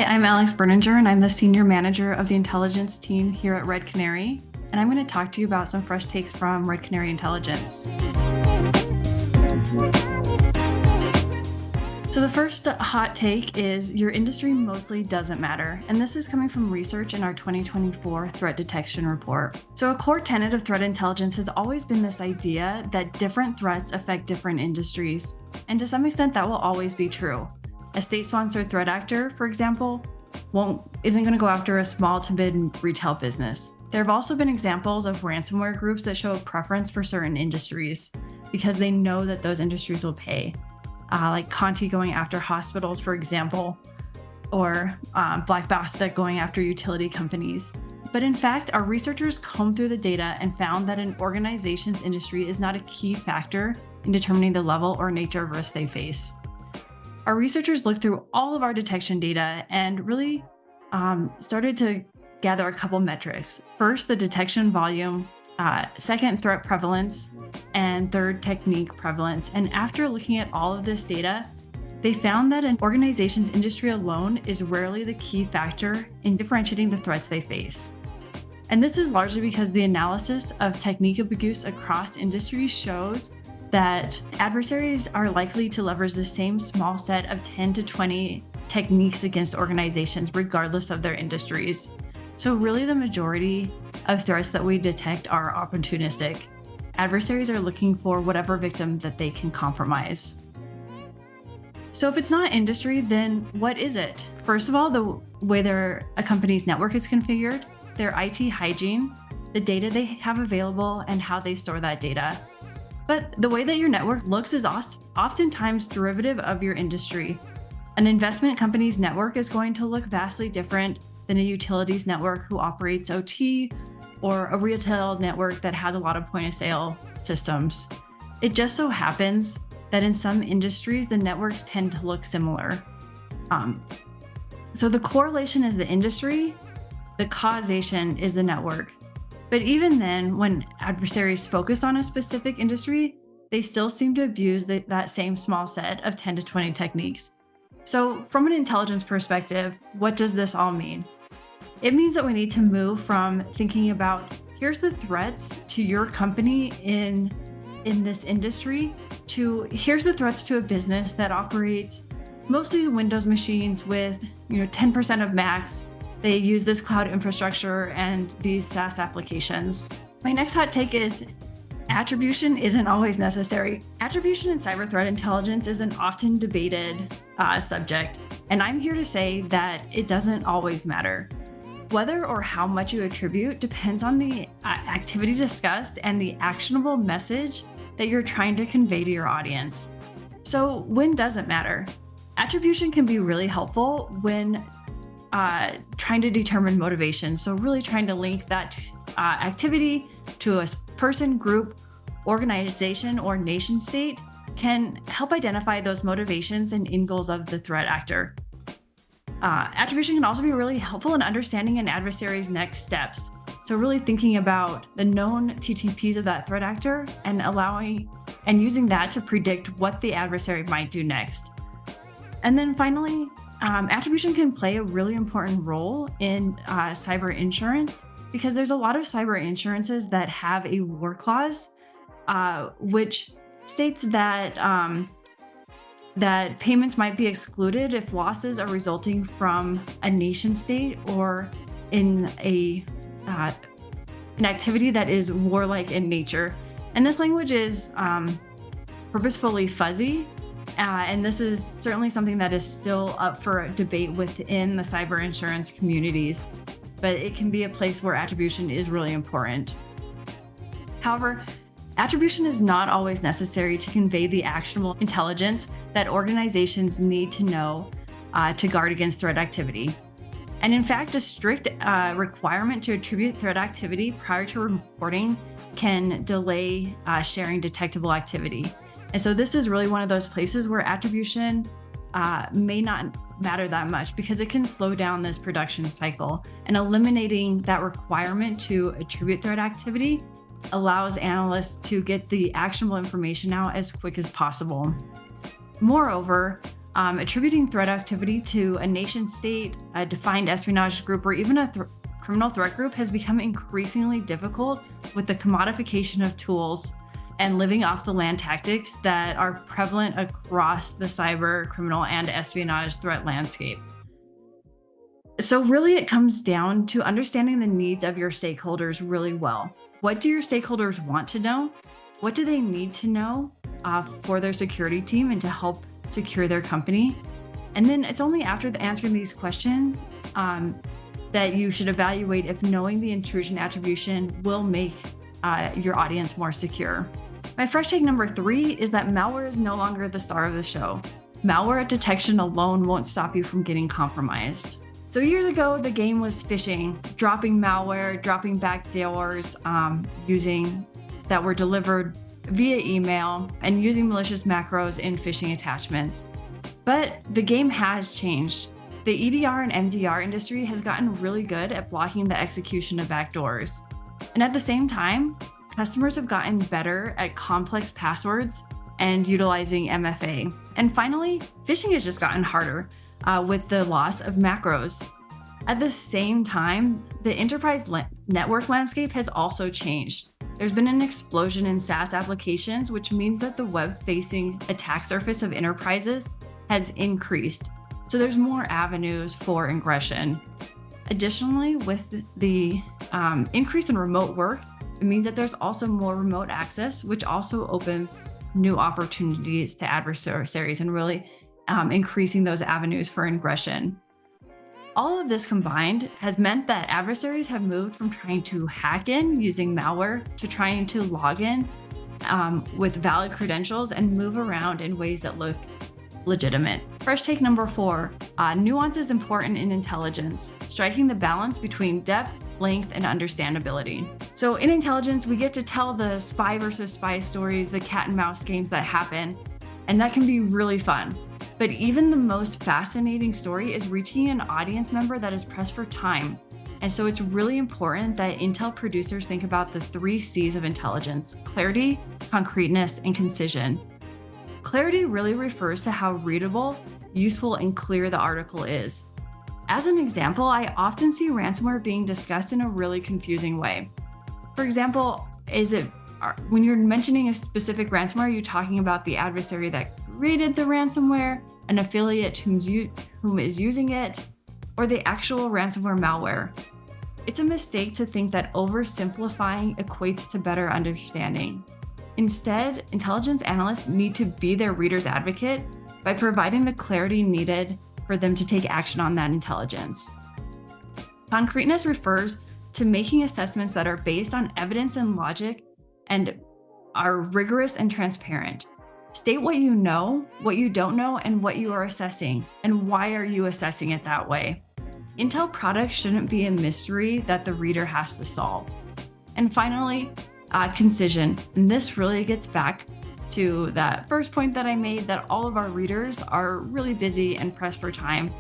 Hi, I'm Alex Berninger, and I'm the Senior Manager of the Intelligence team here at Red Canary. And I'm going to talk to you about some fresh takes from Red Canary Intelligence. So the first hot take is your industry mostly doesn't matter. And this is coming from research in our 2024 threat detection report. So a core tenet of threat intelligence has always been this idea that different threats affect different industries. And to some extent, that will always be true. A state-sponsored threat actor, for example, isn't going to go after a small to mid retail business. There have also been examples of ransomware groups that show a preference for certain industries because they know that those industries will pay. Like Conti going after hospitals, for example, or Black Basta going after utility companies. But in fact, our researchers combed through the data and found that an organization's industry is not a key factor in determining the level or nature of risk they face. Our researchers looked through all of our detection data and really started to gather a couple metrics. First, the detection volume, second, threat prevalence, and third, technique prevalence. And after looking at all of this data, they found that an organization's industry alone is rarely the key factor in differentiating the threats they face. And this is largely because the analysis of technique abuse across industries shows that adversaries are likely to leverage the same small set of 10 to 20 techniques against organizations, regardless of their industries. So really the majority of threats that we detect are opportunistic. Adversaries are looking for whatever victim that they can compromise. So if it's not industry, then what is it? First of all, the way a company's network is configured, their IT hygiene, the data they have available, and how they store that data. But the way that your network looks is oftentimes derivative of your industry. An investment company's network is going to look vastly different than a utilities network who operates OT or a retail network that has a lot of point-of-sale systems. It just so happens that in some industries, the networks tend to look similar. So the correlation is the industry, the causation is the network. But even then, when adversaries focus on a specific industry, they still seem to abuse that same small set of 10 to 20 techniques. So from an intelligence perspective, what does this all mean? It means that we need to move from thinking about, here's the threats to your company in this industry, to here's the threats to a business that operates mostly Windows machines with 10% of Macs. They use this cloud infrastructure and these SaaS applications. My next hot take is attribution isn't always necessary. Attribution in cyber threat intelligence is an often debated subject, and I'm here to say that it doesn't always matter. Whether or how much you attribute depends on the activity discussed and the actionable message that you're trying to convey to your audience. So when does it matter? Attribution can be really helpful when trying to determine motivation. So really trying to link that activity to a person, group, organization, or nation state can help identify those motivations and end goals of the threat actor. Attribution can also be really helpful in understanding an adversary's next steps. So really thinking about the known TTPs of that threat actor and using that to predict what the adversary might do next. And then finally, attribution can play a really important role in cyber insurance because there's a lot of cyber insurances that have a war clause, which states that that payments might be excluded if losses are resulting from a nation state or in an activity that is warlike in nature. And this language is purposefully fuzzy. And this is certainly something that is still up for debate within the cyber insurance communities, but it can be a place where attribution is really important. However, attribution is not always necessary to convey the actionable intelligence that organizations need to know to guard against threat activity. And in fact, a strict requirement to attribute threat activity prior to reporting can delay sharing detectable activity. And so this is really one of those places where attribution may not matter that much because it can slow down this production cycle, and eliminating that requirement to attribute threat activity allows analysts to get the actionable information out as quick as possible. Moreover, Attributing threat activity to a nation state, a defined espionage group, or even a criminal threat group has become increasingly difficult with the commodification of tools and living off the land tactics that are prevalent across the cyber, criminal, and espionage threat landscape. So really it comes down to understanding the needs of your stakeholders really well. What do your stakeholders want to know? What do they need to know for their security team and to help secure their company? And then it's only after answering these questions that you should evaluate if knowing the intrusion attribution will make your audience more secure. My fresh take number 3 is that malware is no longer the star of the show. Malware detection alone won't stop you from getting compromised. So years ago, the game was phishing, dropping malware, dropping backdoors that were delivered via email, and using malicious macros in phishing attachments. But the game has changed. The EDR and MDR industry has gotten really good at blocking the execution of backdoors. And at the same time, customers have gotten better at complex passwords and utilizing MFA. And finally, phishing has just gotten harder with the loss of macros. At the same time, the enterprise network landscape has also changed. There's been an explosion in SaaS applications, which means that the web-facing attack surface of enterprises has increased. So there's more avenues for aggression. Additionally, with the increase in remote work, it means that there's also more remote access, which also opens new opportunities to adversaries and really increasing those avenues for aggression. All of this combined has meant that adversaries have moved from trying to hack in using malware to trying to log in with valid credentials and move around in ways that look legitimate. Fresh take number 4, nuance is important in intelligence, striking the balance between depth, length, and understandability. So in intelligence, we get to tell the spy versus spy stories, the cat and mouse games that happen, and that can be really fun. But even the most fascinating story is reaching an audience member that is pressed for time. And so it's really important that Intel producers think about the 3 C's of intelligence: clarity, concreteness, and concision. Clarity really refers to how readable, useful, and clear the article is. As an example, I often see ransomware being discussed in a really confusing way. For example, when you're mentioning a specific ransomware, are you talking about the adversary that created the ransomware, an affiliate whom is using it, or the actual ransomware malware? It's a mistake to think that oversimplifying equates to better understanding. Instead, intelligence analysts need to be their reader's advocate by providing the clarity needed for them to take action on that intelligence. Concreteness refers to making assessments that are based on evidence and logic and are rigorous and transparent. State what you know, what you don't know, and what you are assessing, and why are you assessing it that way. Intel products shouldn't be a mystery that the reader has to solve. And finally, concision. And this really gets back to that first point that I made, that all of our readers are really busy and pressed for time.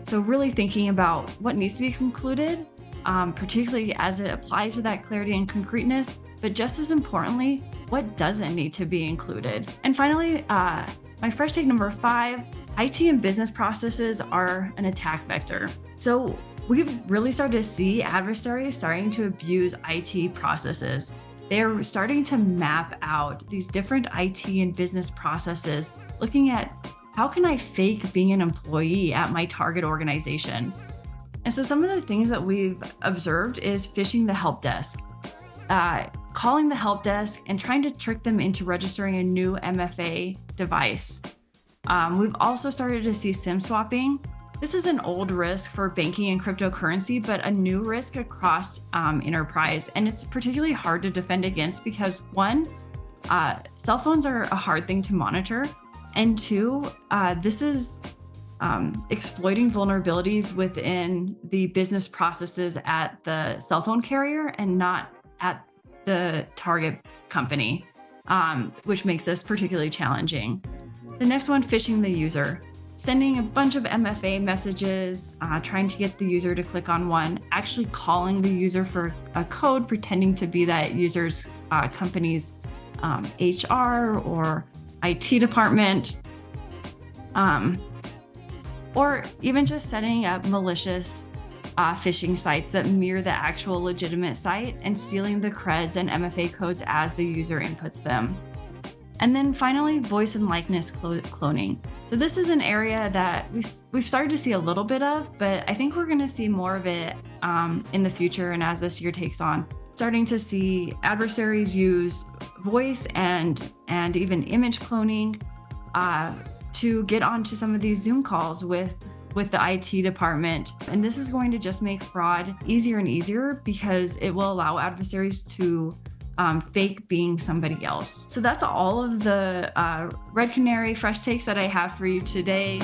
So really thinking about what needs to be concluded, particularly as it applies to that clarity and concreteness, but just as importantly, what doesn't need to be included. And finally, my fresh take number 5, IT and business processes are an attack vector. So we've really started to see adversaries starting to abuse IT processes. They're starting to map out these different IT and business processes, looking at how can I fake being an employee at my target organization? And so some of the things that we've observed is phishing the help desk, calling the help desk and trying to trick them into registering a new MFA device. We've also started to see SIM swapping. This is an old risk for banking and cryptocurrency, but a new risk across enterprise. And it's particularly hard to defend against because 1, cell phones are a hard thing to monitor. And 2, this is exploiting vulnerabilities within the business processes at the cell phone carrier and not at the target company, which makes this particularly challenging. The next one, phishing the user. Sending a bunch of MFA messages, trying to get the user to click on one, actually calling the user for a code, pretending to be that user's company's HR or IT department. or even just setting up malicious phishing sites that mirror the actual legitimate site and stealing the creds and MFA codes as the user inputs them. And then finally, voice and likeness cloning. So this is an area that we've started to see a little bit of, but I think we're going to see more of it in the future and as this year takes on. Starting to see adversaries use voice and even image cloning to get onto some of these Zoom calls with the IT department. And this is going to just make fraud easier and easier because it will allow adversaries to fake being somebody else. So that's all of the Red Canary fresh takes that I have for you today.